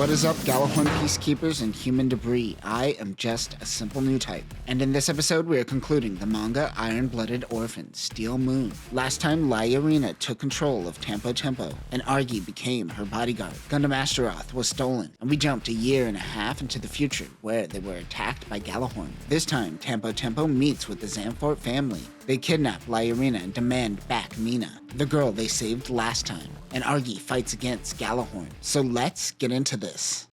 What is up, Galahorn Peacekeepers and human debris? I am just a simple Newtype. And in this episode, we are concluding the manga Iron-Blooded Orphan, Steel Moon. Last time, Laierina took control of Tampo Tempo, and Argy became her bodyguard. Gundam Astaroth was stolen, and we jumped a year and a half into the future, where they were attacked by Galahorn. This time, Tampo Tempo meets with the Zanfort family. They kidnap Laierina and demand back Mina, the girl they saved last time. And Argy fights against Galahorn. So let's get into this.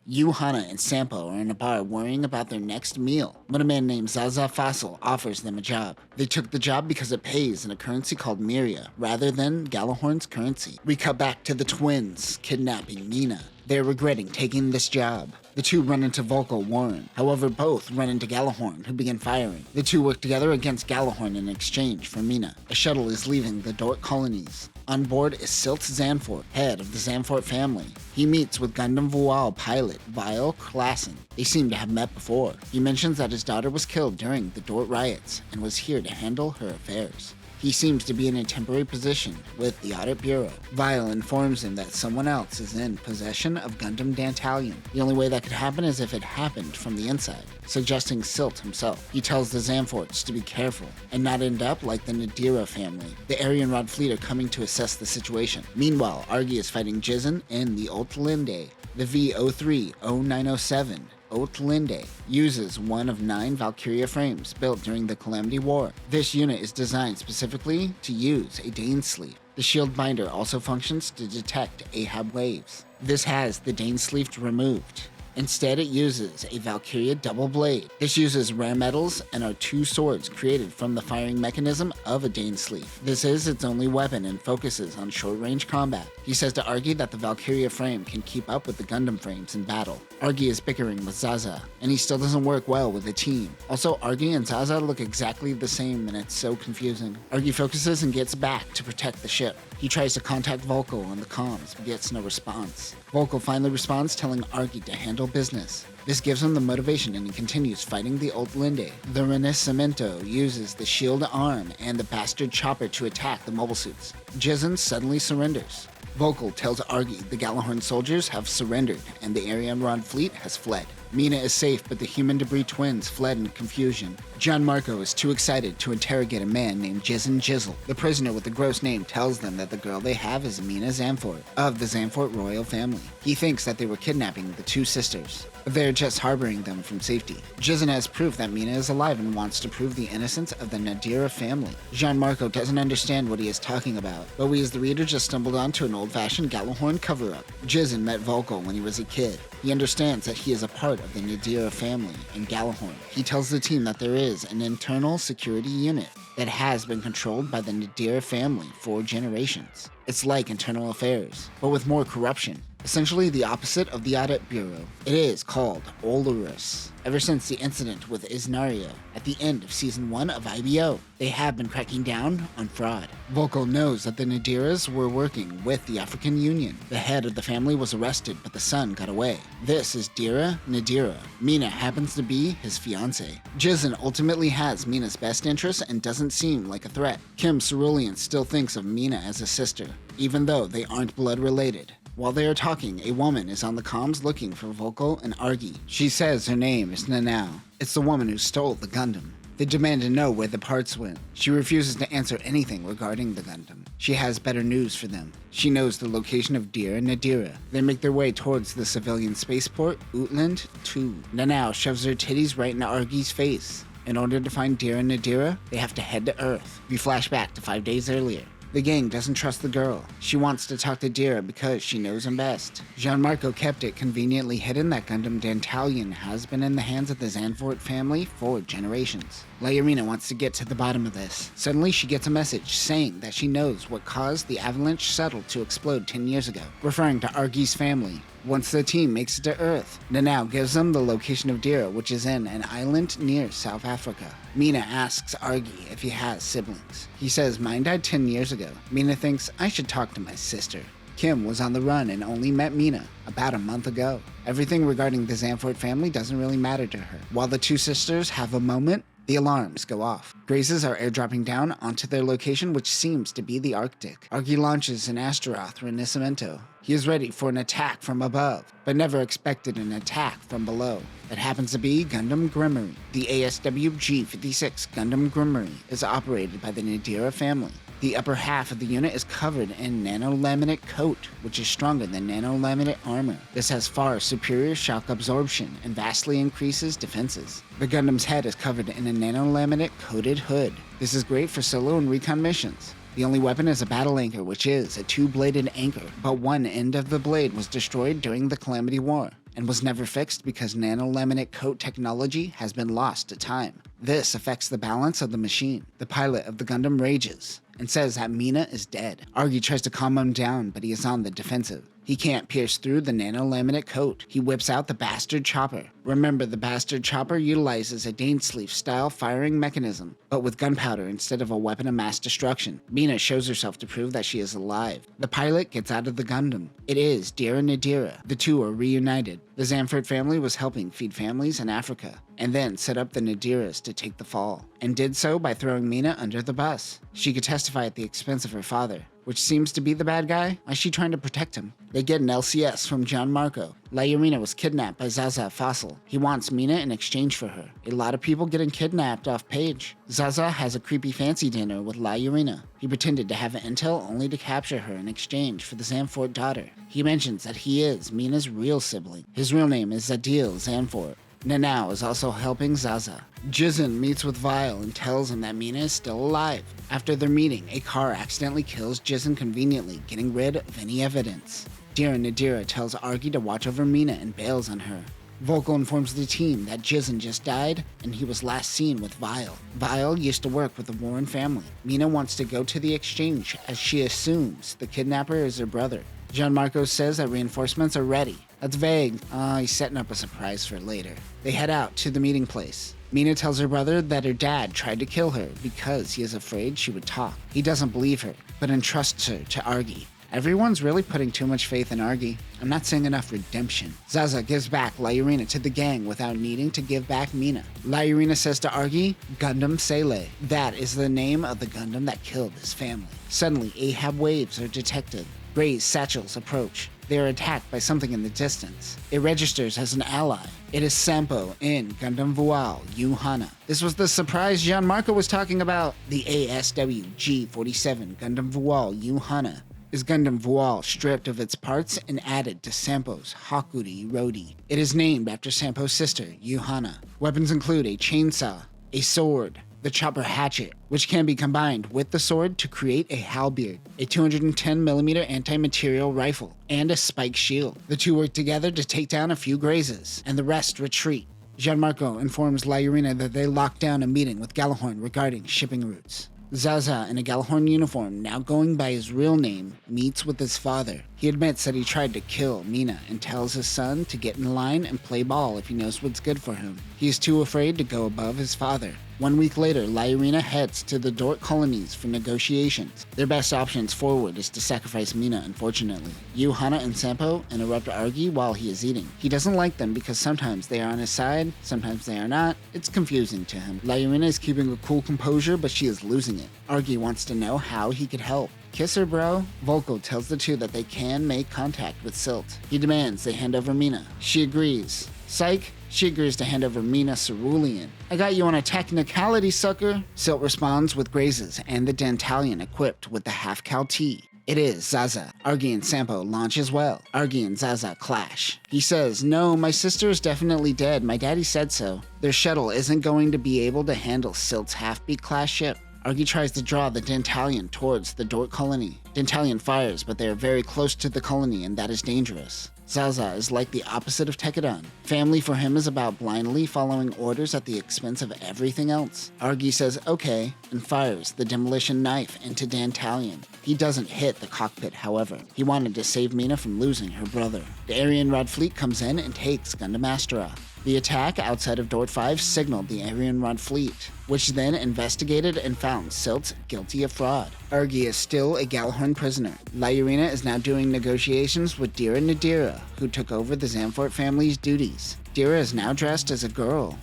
Yu, Hana, and Sampo are in a bar worrying about their next meal when a man named Zaza Fossil offers them a job. They took the job because it pays in a currency called Miria, rather than Galahorn's currency. We cut back to the twins kidnapping Mina. They're regretting taking this job. The two run into Volko Warren. However, both run into Galahorn, who begin firing. The two work together against Galahorn in exchange for Mina. A shuttle is leaving the Dork colonies. On board is Silt Zanfort, head of the Zanfort family. He meets with Gundam Voile pilot Vile Klassen. They seem to have met before. He mentions that his daughter was killed during the Dort riots and was here to handle her affairs. He seems to be in a temporary position with the Audit Bureau. Vile informs him that someone else is in possession of Gundam Dantalion. The only way that could happen is if it happened from the inside, suggesting Silt himself. He tells the Zanforts to be careful and not end up like the Nadira family. The Aryan Rod fleet are coming to assess the situation. Meanwhile, Argy is fighting Jizen in the Ultlinde. The V-03-0907 Ultlinde uses one of 9 Valkyria frames built during the Calamity War. This unit is designed specifically to use a Dane sleeve. The shield binder also functions to detect Ahab waves. This has the Dane sleeve removed. Instead, it uses a Valkyria double blade. This uses rare metals and are 2 swords created from the firing mechanism of a Dane sleeve. This is its only weapon and focuses on short-range combat. He says to Argy that the Valkyria frame can keep up with the Gundam frames in battle. Argy is bickering with Zaza, and he still doesn't work well with the team. Also, Argy and Zaza look exactly the same, and it's so confusing. Argy focuses and gets back to protect the ship. He tries to contact Volko on the comms, but gets no response. Volko finally responds, telling Argy to handle business. This gives him the motivation, and he continues fighting the Ultlinde. The Rinascimento uses the shield arm and the bastard chopper to attack the mobile suits. Jizen suddenly surrenders. Volko tells Argy the Galahorn soldiers have surrendered and the Aryan Rod fleet has fled. Mina is safe, but the human debris twins fled in confusion. John Marco is too excited to interrogate a man named Jizen Jizzle. The prisoner with the gross name tells them that the girl they have is Mina Zanfort, of the Zanfort royal family. He thinks that they were kidnapping the 2 sisters, but they're just harboring them from safety. Jizen has proof that Mina is alive and wants to prove the innocence of the Nadira family. Jean Marco doesn't understand what he is talking about, but we as the reader just stumbled onto an old-fashioned Galahorn cover-up. Jizen met Volko when he was a kid. He understands that he is a part of the Nadira family and Galahorn. He tells the team that there is an internal security unit that has been controlled by the Nadira family for generations. It's like internal affairs, but with more corruption. Essentially the opposite of the Audit Bureau. It is called Olorus. Ever since the incident with Isnario at the end of Season 1 of IBO, they have been cracking down on fraud. Volko knows that the Nadiras were working with the African Union. The head of the family was arrested, but the son got away. This is Dira Nadira. Mina happens to be his fiancée. Jizen ultimately has Mina's best interests and doesn't seem like a threat. Kim Cerulean still thinks of Mina as a sister, even though they aren't blood related. While they are talking, a woman is on the comms looking for Volko and Argy. She says her name is Nanao. It's the woman who stole the Gundam. They demand to know where the parts went. She refuses to answer anything regarding the Gundam. She has better news for them. She knows the location of Dira Nadira. They make their way towards the civilian spaceport, Utland 2. Nanao shoves her titties right into Argy's face. In order to find Dira Nadira, they have to head to Earth. We flash back to 5 days earlier. The gang doesn't trust the girl. She wants to talk to Dira because she knows him best. Jean Marco kept it conveniently hidden that Gundam Dantalion has been in the hands of the Zanfort family for generations. Laierina wants to get to the bottom of this. Suddenly she gets a message saying that she knows what caused the avalanche shuttle to explode 10 years ago, referring to Argy's family. Once the team makes it to Earth, Nanao gives them the location of Dira, which is in an island near South Africa. Mina asks Argy if he has siblings. He says mine died 10 years ago. Mina thinks I should talk to my sister. Kim was on the run and only met Mina about a month ago. Everything regarding the Zanfort family doesn't really matter to her. While the 2 sisters have a moment, the alarms go off. Grazes are airdropping down onto their location, which seems to be the Arctic. Argy launches an Astaroth Rinascimento. He is ready for an attack from above, but never expected an attack from below. It happens to be Gundam Grimmery. The ASW G56 Gundam Grimmery is operated by the Nadira family. The upper half of the unit is covered in nanolaminate coat, which is stronger than nanolaminate armor. This has far superior shock absorption and vastly increases defenses. The Gundam's head is covered in a nanolaminate coated hood. This is great for solo and recon missions. The only weapon is a battle anchor, which is a two-bladed anchor, but one end of the blade was destroyed during the Calamity War and was never fixed because nanolaminate coat technology has been lost to time. This affects the balance of the machine. The pilot of the Gundam rages and says that Mina is dead. Argy tries to calm him down, but he is on the defensive. He can't pierce through the nanolaminate coat. He whips out the bastard chopper. Remember, the bastard chopper utilizes a Dainsleif-style firing mechanism, but with gunpowder instead of a weapon of mass destruction. Mina shows herself to prove that she is alive. The pilot gets out of the Gundam. It is Dira Nadira. The two are reunited. The Zamfort family was helping feed families in Africa, and then set up the Nadiras to take the fall, and did so by throwing Mina under the bus. She could testify at the expense of her father, which seems to be the bad guy. Why is she trying to protect him? They get an LCS from Gianmarco. Laurina was kidnapped by Zaza Fossil. He wants Mina in exchange for her. A lot of people getting kidnapped off page. Zaza has a creepy fancy dinner with Laurina. He pretended to have intel only to capture her in exchange for the Zamfort daughter. He mentions that he is Mina's real sibling. His real name is Zadil Zamfort. Nanao is also helping Zaza. Jizen meets with Vile and tells him that Mina is still alive. After their meeting, a car accidentally kills Jizen conveniently, getting rid of any evidence. Dira Nadira tells Argy to watch over Mina and bails on her. Volko informs the team that Jizen just died and he was last seen with Vile. Vile used to work with the Warren family. Mina wants to go to the exchange as she assumes the kidnapper is her brother. Gianmarco says that reinforcements are ready. That's vague. He's setting up a surprise for later. They head out to the meeting place. Mina tells her brother that her dad tried to kill her because he is afraid she would talk. He doesn't believe her, but entrusts her to Argy. Everyone's really putting too much faith in Argy. I'm not seeing enough redemption. Zaza gives back Laurina to the gang without needing to give back Mina. Laurina says to Argy, Gundam Sele. That is the name of the Gundam that killed his family. Suddenly, Ahab waves are detected. Gray's satchels approach. They are attacked by something in the distance. It registers as an ally. It is Sampo in Gundam Voile Yuhana. This was the surprise Gianmarco was talking about. The ASW G47 Gundam Voile Yuhana is Gundam Voile stripped of its parts and added to Sampo's Hakuri Rodi. It is named after Sampo's sister, Yuhana. Weapons include a chainsaw, a sword, the chopper hatchet, which can be combined with the sword to create a halberd, a 210mm anti-material rifle, and a spike shield. The two work together to take down a few grazes, and the rest retreat. Gianmarco informs Laurina that they locked down a meeting with Galahorn regarding shipping routes. Zaza, in a Galahorn uniform, now going by his real name, meets with his father. He admits that he tried to kill Mina and tells his son to get in line and play ball if he knows what's good for him. He is too afraid to go above his father. 1 week later, Laurina heads to the Dort colonies for negotiations. Their best options forward is to sacrifice Mina, unfortunately. Yuhana and Sampo interrupt Argy while he is eating. He doesn't like them because sometimes they are on his side, sometimes they are not. It's confusing to him. Laurina is keeping a cool composure, but she is losing it. Argy wants to know how he could help. Kiss her, bro. Volko tells the two that they can make contact with Silt. He demands they hand over Mina. She agrees. Psych. She agrees to hand over Mina Cerulean. I got you on a technicality, sucker. Silt responds with grazes and the Dantalion equipped with the half-cal T. It is Zaza. Argy and Sampo launch as well. Argy and Zaza clash. He says, no, my sister is definitely dead. My daddy said so. Their shuttle isn't going to be able to handle Silt's half-beat class ship. Argy tries to draw the Dantalion towards the Dort colony. Dantalion fires, but they are very close to the colony and that is dangerous. Zaza is like the opposite of Tekadon. Family for him is about blindly following orders at the expense of everything else. Argy says okay and fires the demolition knife into Dantalion. He doesn't hit the cockpit, however. He wanted to save Mina from losing her brother. The Aryan Rod fleet comes in and takes Gundam Astaroth. The attack outside of Dort 5 signaled the Aryan Rod fleet, which then investigated and found Silt guilty of fraud. Argy is still a Galahorn prisoner. Laurina is now doing negotiations with Dira Nadira, who took over the Zamfort family's duties. Dira is now dressed as a girl.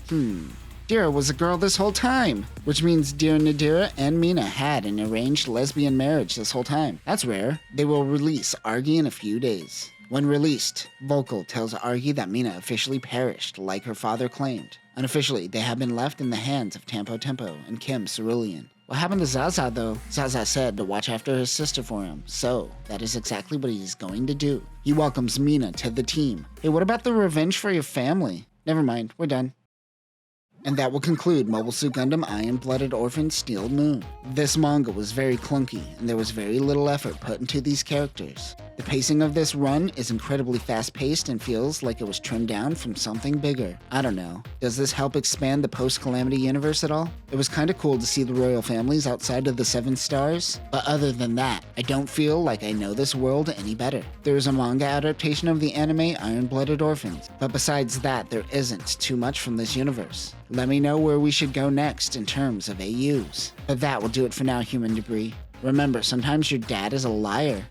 Dira was a girl this whole time, which means Dira Nadira and Mina had an arranged lesbian marriage this whole time. That's rare. They will release Argy in a few days. When released, Volkl tells Argy that Mina officially perished like her father claimed. Unofficially, they have been left in the hands of Tempo Tempo and Kim Cerulean. What happened to Zaza though? Zaza said to watch after his sister for him, so that is exactly what he's going to do. He welcomes Mina to the team. Hey, what about the revenge for your family? Never mind, we're done. And that will conclude Mobile Suit Gundam Iron-Blooded Orphan Steel Moon. This manga was very clunky, and there was very little effort put into these characters. The pacing of this run is incredibly fast-paced and feels like it was trimmed down from something bigger. I don't know. Does this help expand the post-Calamity universe at all? It was kinda cool to see the royal families outside of the 7 stars, but other than that, I don't feel like I know this world any better. There is a manga adaptation of the anime Iron-Blooded Orphans, but besides that, there isn't too much from this universe. Let me know where we should go next in terms of AUs. But that will do it for now, Human Debris. Remember, sometimes your dad is a liar.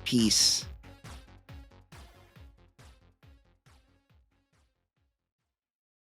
Peace.